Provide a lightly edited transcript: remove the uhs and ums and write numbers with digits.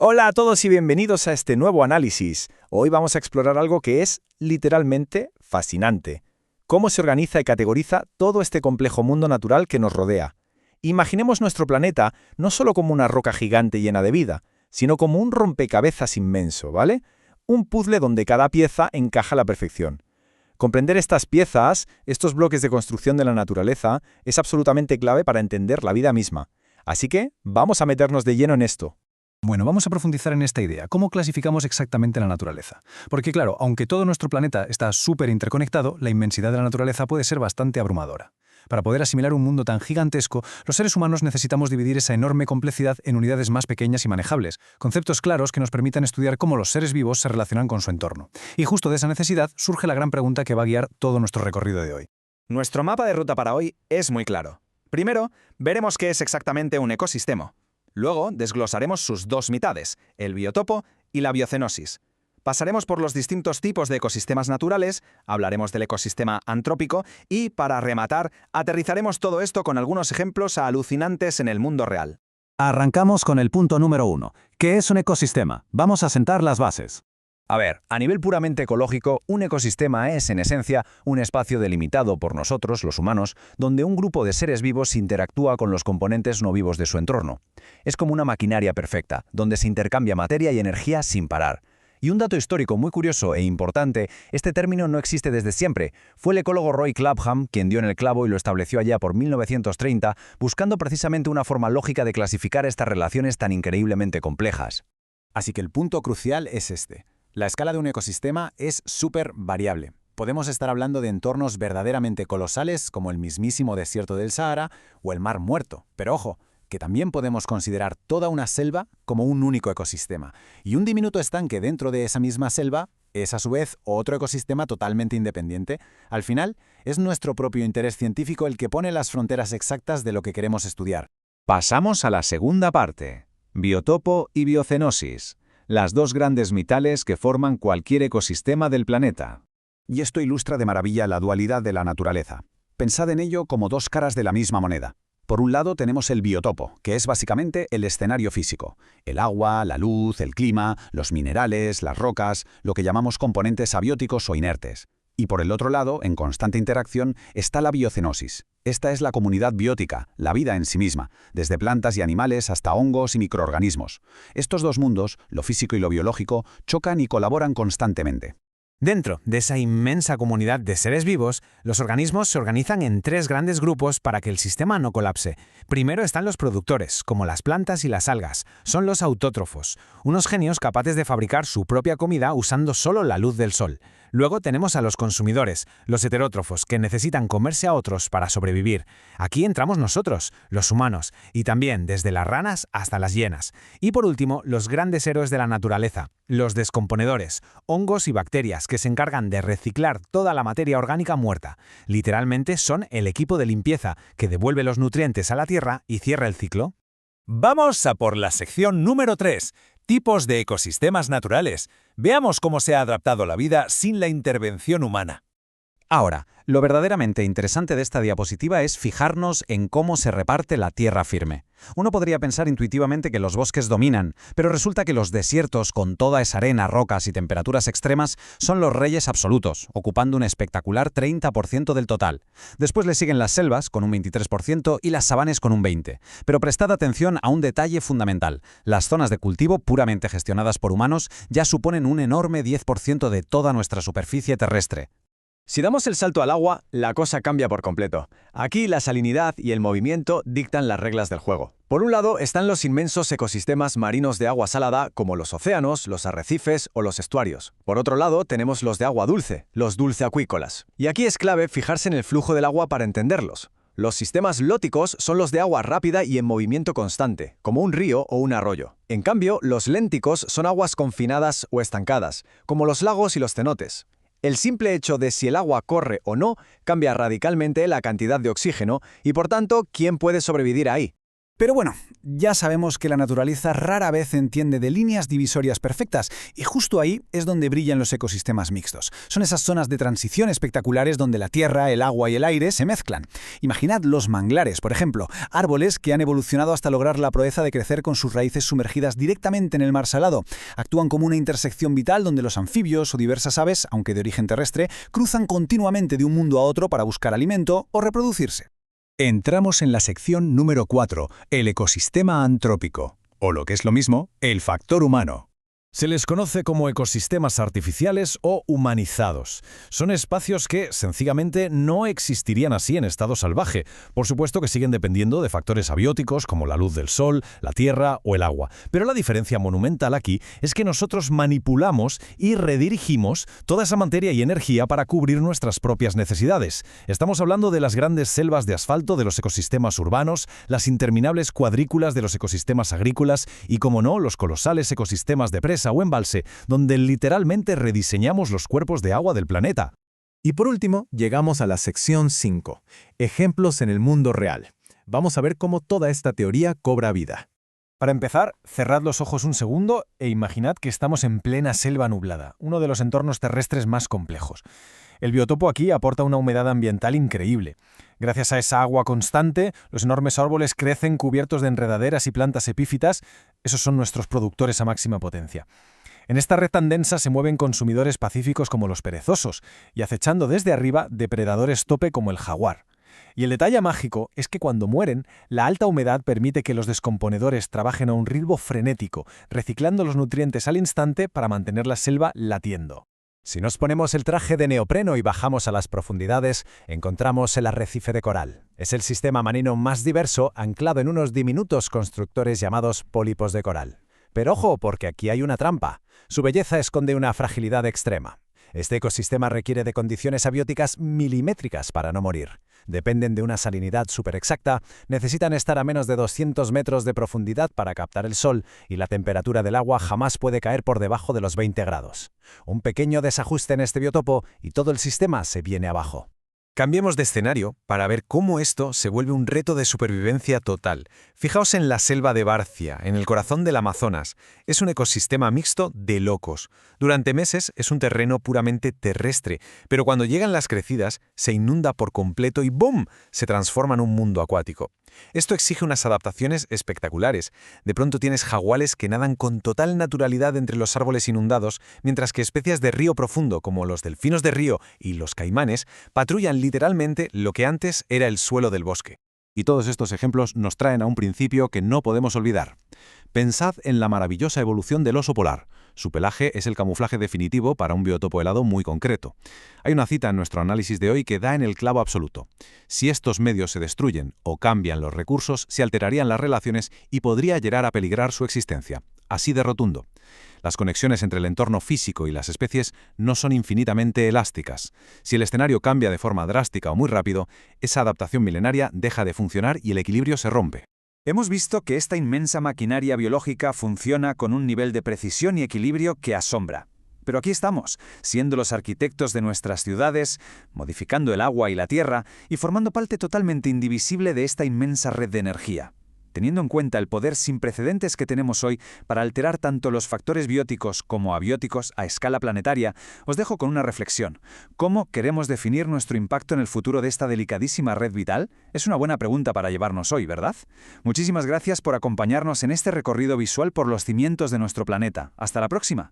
Hola a todos y bienvenidos a este nuevo análisis. Hoy vamos a explorar algo que es literalmente fascinante. Cómo se organiza y categoriza todo este complejo mundo natural que nos rodea. Imaginemos nuestro planeta no solo como una roca gigante llena de vida, sino como un rompecabezas inmenso, ¿vale? Un puzzle donde cada pieza encaja a la perfección. Comprender estas piezas, estos bloques de construcción de la naturaleza, es absolutamente clave para entender la vida misma. Así que vamos a meternos de lleno en esto. Bueno, vamos a profundizar en esta idea. ¿Cómo clasificamos exactamente la naturaleza? Porque claro, aunque todo nuestro planeta está súper interconectado, la inmensidad de la naturaleza puede ser bastante abrumadora. Para poder asimilar un mundo tan gigantesco, los seres humanos necesitamos dividir esa enorme complejidad en unidades más pequeñas y manejables, conceptos claros que nos permitan estudiar cómo los seres vivos se relacionan con su entorno. Y justo de esa necesidad surge la gran pregunta que va a guiar todo nuestro recorrido de hoy. Nuestro mapa de ruta para hoy es muy claro. Primero, veremos qué es exactamente un ecosistema. Luego, desglosaremos sus dos mitades, el biotopo y la biocenosis. Pasaremos por los distintos tipos de ecosistemas naturales, hablaremos del ecosistema antrópico y, para rematar, aterrizaremos todo esto con algunos ejemplos alucinantes en el mundo real. Arrancamos con el punto número 1. ¿Qué es un ecosistema? Vamos a sentar las bases. A ver, a nivel puramente ecológico, un ecosistema es, en esencia, un espacio delimitado por nosotros, los humanos, donde un grupo de seres vivos interactúa con los componentes no vivos de su entorno. Es como una maquinaria perfecta, donde se intercambia materia y energía sin parar. Y un dato histórico muy curioso e importante, este término no existe desde siempre. Fue el ecólogo Roy Clapham quien dio en el clavo y lo estableció allá por 1930, buscando precisamente una forma lógica de clasificar estas relaciones tan increíblemente complejas. Así que el punto crucial es este. La escala de un ecosistema es súper variable. Podemos estar hablando de entornos verdaderamente colosales como el mismísimo desierto del Sahara o el Mar Muerto. Pero ojo, que también podemos considerar toda una selva como un único ecosistema. Y un diminuto estanque dentro de esa misma selva es a su vez otro ecosistema totalmente independiente. Al final, es nuestro propio interés científico el que pone las fronteras exactas de lo que queremos estudiar. Pasamos a la segunda parte, biotopo y biocenosis. Las dos grandes mitales que forman cualquier ecosistema del planeta. Y esto ilustra de maravilla la dualidad de la naturaleza. Pensad en ello como dos caras de la misma moneda. Por un lado tenemos el biotopo, que es básicamente el escenario físico. El agua, la luz, el clima, los minerales, las rocas, lo que llamamos componentes abióticos o inertes. Y por el otro lado, en constante interacción, está la biocenosis. Esta es la comunidad biótica, la vida en sí misma, desde plantas y animales hasta hongos y microorganismos. Estos dos mundos, lo físico y lo biológico, chocan y colaboran constantemente. Dentro de esa inmensa comunidad de seres vivos, los organismos se organizan en tres grandes grupos para que el sistema no colapse. Primero están los productores, como las plantas y las algas. Son los autótrofos, unos genios capaces de fabricar su propia comida usando solo la luz del sol. Luego tenemos a los consumidores, los heterótrofos, que necesitan comerse a otros para sobrevivir. Aquí entramos nosotros, los humanos, y también desde las ranas hasta las hienas. Y por último, los grandes héroes de la naturaleza, los descomponedores, hongos y bacterias que se encargan de reciclar toda la materia orgánica muerta. Literalmente son el equipo de limpieza que devuelve los nutrientes a la tierra y cierra el ciclo. Vamos a por la sección número 3, tipos de ecosistemas naturales. Veamos cómo se ha adaptado la vida sin la intervención humana. Ahora, lo verdaderamente interesante de esta diapositiva es fijarnos en cómo se reparte la tierra firme. Uno podría pensar intuitivamente que los bosques dominan, pero resulta que los desiertos, con toda esa arena, rocas y temperaturas extremas, son los reyes absolutos, ocupando un espectacular 30% del total. Después le siguen las selvas, con un 23%, y las sabanas con un 20%. Pero prestad atención a un detalle fundamental. Las zonas de cultivo, puramente gestionadas por humanos, ya suponen un enorme 10% de toda nuestra superficie terrestre. Si damos el salto al agua, la cosa cambia por completo. Aquí la salinidad y el movimiento dictan las reglas del juego. Por un lado están los inmensos ecosistemas marinos de agua salada, como los océanos, los arrecifes o los estuarios. Por otro lado tenemos los de agua dulce, los dulceacuícolas. Y aquí es clave fijarse en el flujo del agua para entenderlos. Los sistemas lóticos son los de agua rápida y en movimiento constante, como un río o un arroyo. En cambio, los lénticos son aguas confinadas o estancadas, como los lagos y los cenotes. El simple hecho de si el agua corre o no cambia radicalmente la cantidad de oxígeno y, por tanto, quién puede sobrevivir ahí. Pero bueno, ya sabemos que la naturaleza rara vez entiende de líneas divisorias perfectas, y justo ahí es donde brillan los ecosistemas mixtos. Son esas zonas de transición espectaculares donde la tierra, el agua y el aire se mezclan. Imaginad los manglares, por ejemplo, árboles que han evolucionado hasta lograr la proeza de crecer con sus raíces sumergidas directamente en el mar salado. Actúan como una intersección vital donde los anfibios o diversas aves, aunque de origen terrestre, cruzan continuamente de un mundo a otro para buscar alimento o reproducirse. Entramos en la sección número 4, el ecosistema antrópico, o lo que es lo mismo, el factor humano. Se les conoce como ecosistemas artificiales o humanizados. Son espacios que, sencillamente, no existirían así en estado salvaje. Por supuesto que siguen dependiendo de factores abióticos como la luz del sol, la tierra o el agua. Pero la diferencia monumental aquí es que nosotros manipulamos y redirigimos toda esa materia y energía para cubrir nuestras propias necesidades. Estamos hablando de las grandes selvas de asfalto de los ecosistemas urbanos, las interminables cuadrículas de los ecosistemas agrícolas y, como no, los colosales ecosistemas de presa o embalse, donde literalmente rediseñamos los cuerpos de agua del planeta. Y por último, llegamos a la sección 5, ejemplos en el mundo real. Vamos a ver cómo toda esta teoría cobra vida. Para empezar, cerrad los ojos un segundo e imaginad que estamos en plena selva nublada, uno de los entornos terrestres más complejos. El biotopo aquí aporta una humedad ambiental increíble. Gracias a esa agua constante, los enormes árboles crecen cubiertos de enredaderas y plantas epífitas. Esos son nuestros productores a máxima potencia. En esta red tan densa se mueven consumidores pacíficos como los perezosos y acechando desde arriba depredadores tope como el jaguar. Y el detalle mágico es que cuando mueren, la alta humedad permite que los descomponedores trabajen a un ritmo frenético, reciclando los nutrientes al instante para mantener la selva latiendo. Si nos ponemos el traje de neopreno y bajamos a las profundidades, encontramos el arrecife de coral. Es el sistema marino más diverso, anclado en unos diminutos constructores llamados pólipos de coral. Pero ojo, porque aquí hay una trampa. Su belleza esconde una fragilidad extrema. Este ecosistema requiere de condiciones abióticas milimétricas para no morir. Dependen de una salinidad superexacta, necesitan estar a menos de 200 metros de profundidad para captar el sol y la temperatura del agua jamás puede caer por debajo de los 20 grados. Un pequeño desajuste en este biotopo y todo el sistema se viene abajo. Cambiemos de escenario para ver cómo esto se vuelve un reto de supervivencia total. Fijaos en la selva de Barcia, en el corazón del Amazonas. Es un ecosistema mixto de locos. Durante meses es un terreno puramente terrestre, pero cuando llegan las crecidas se inunda por completo y ¡boom!, se transforma en un mundo acuático. Esto exige unas adaptaciones espectaculares. De pronto tienes jaguares que nadan con total naturalidad entre los árboles inundados, mientras que especies de río profundo como los delfinos de río y los caimanes patrullan literalmente lo que antes era el suelo del bosque. Y todos estos ejemplos nos traen a un principio que no podemos olvidar. Pensad en la maravillosa evolución del oso polar. Su pelaje es el camuflaje definitivo para un biotopo helado muy concreto. Hay una cita en nuestro análisis de hoy que da en el clavo absoluto. Si estos medios se destruyen o cambian los recursos, se alterarían las relaciones y podría llegar a peligrar su existencia. Así de rotundo. Las conexiones entre el entorno físico y las especies no son infinitamente elásticas. Si el escenario cambia de forma drástica o muy rápido, esa adaptación milenaria deja de funcionar y el equilibrio se rompe. Hemos visto que esta inmensa maquinaria biológica funciona con un nivel de precisión y equilibrio que asombra. Pero aquí estamos, siendo los arquitectos de nuestras ciudades, modificando el agua y la tierra y formando parte totalmente indivisible de esta inmensa red de energía. Teniendo en cuenta el poder sin precedentes que tenemos hoy para alterar tanto los factores bióticos como abióticos a escala planetaria, os dejo con una reflexión. ¿Cómo queremos definir nuestro impacto en el futuro de esta delicadísima red vital? Es una buena pregunta para llevarnos hoy, ¿verdad? Muchísimas gracias por acompañarnos en este recorrido visual por los cimientos de nuestro planeta. Hasta la próxima.